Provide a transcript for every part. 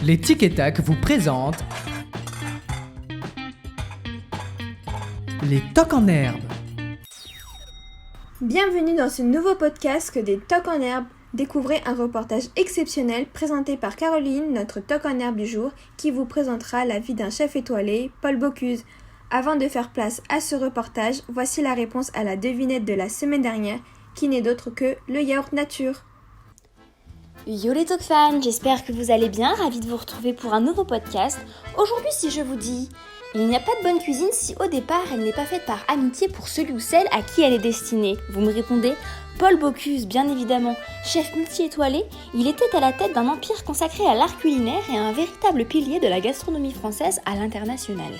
Les Tic et Tac vous présentent les Tocs en herbe. Bienvenue dans ce nouveau podcast des Tocs en herbe. Découvrez un reportage exceptionnel présenté par Caroline, notre Toc en herbe du jour, qui vous présentera la vie d'un chef étoilé, Paul Bocuse. Avant de faire place à ce reportage, voici la réponse à la devinette de la semaine dernière, qui n'est d'autre que le yaourt nature. Yo les Toc fans, j'espère que vous allez bien, ravie de vous retrouver pour un nouveau podcast. Aujourd'hui, si je vous dis, il n'y a pas de bonne cuisine si au départ elle n'est pas faite par amitié pour celui ou celle à qui elle est destinée. Vous me répondez, Paul Bocuse, bien évidemment, chef multi-étoilé, il était à la tête d'un empire consacré à l'art culinaire et un véritable pilier de la gastronomie française à l'international.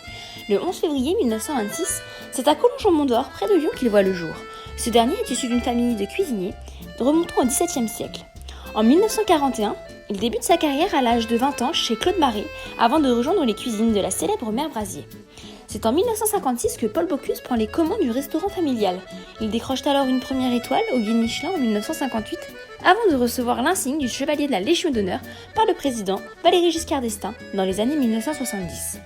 Le 11 février 1926, c'est à Collonges-en-Mont-d'Or, près de Lyon, qu'il voit le jour. Ce dernier est issu d'une famille de cuisiniers remontant au XVIIe siècle. En 1941, il débute sa carrière à l'âge de 20 ans chez Claude Marais, avant de rejoindre les cuisines de la célèbre mère Brasier. C'est en 1956 que Paul Bocuse prend les commandes du restaurant familial. Il décroche alors une première étoile au Guide Michelin en 1958, avant de recevoir l'insigne du chevalier de la Légion d'honneur par le président Valéry Giscard d'Estaing dans les années 1970.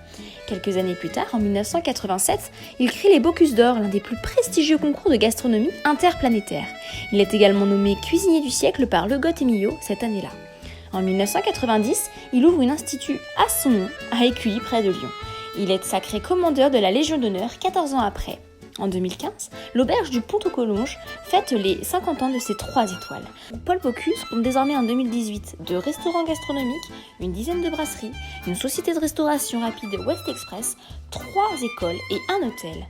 Quelques années plus tard, en 1987, il crée les Bocuse d'Or, l'un des plus prestigieux concours de gastronomie interplanétaire. Il est également nommé cuisinier du siècle par Le Goth et Millau cette année-là. En 1990, il ouvre un institut à son nom, à Écully, près de Lyon. Il est sacré commandeur de la Légion d'honneur 14 ans après. En 2015, l'auberge du Pont aux Collonges fête les 50 ans de ses 3 étoiles. Paul Bocuse compte désormais en 2018 2 restaurants gastronomiques, une dizaine de brasseries, une société de restauration rapide West Express, 3 écoles et un hôtel.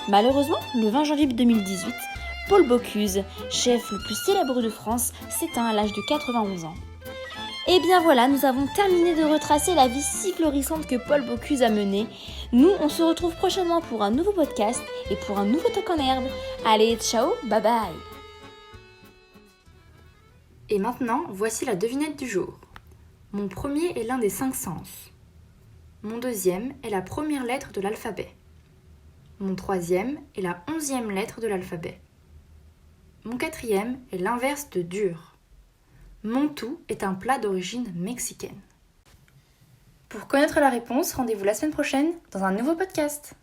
Malheureusement, le 20 janvier 2018, Paul Bocuse, chef le plus célèbre de France, s'éteint à l'âge de 91 ans. Et bien voilà, nous avons terminé de retracer la vie si florissante que Paul Bocuse a menée. Nous, on se retrouve prochainement pour un nouveau podcast et pour un nouveau Toc en herbe. Allez, ciao, bye bye. Et maintenant, voici la devinette du jour. Mon premier est l'un des 5 sens. Mon deuxième est la première lettre de l'alphabet. Mon troisième est la 11e lettre de l'alphabet. Mon quatrième est l'inverse de dur. Mon tout est un plat d'origine mexicaine. Pour connaître la réponse, rendez-vous la semaine prochaine dans un nouveau podcast.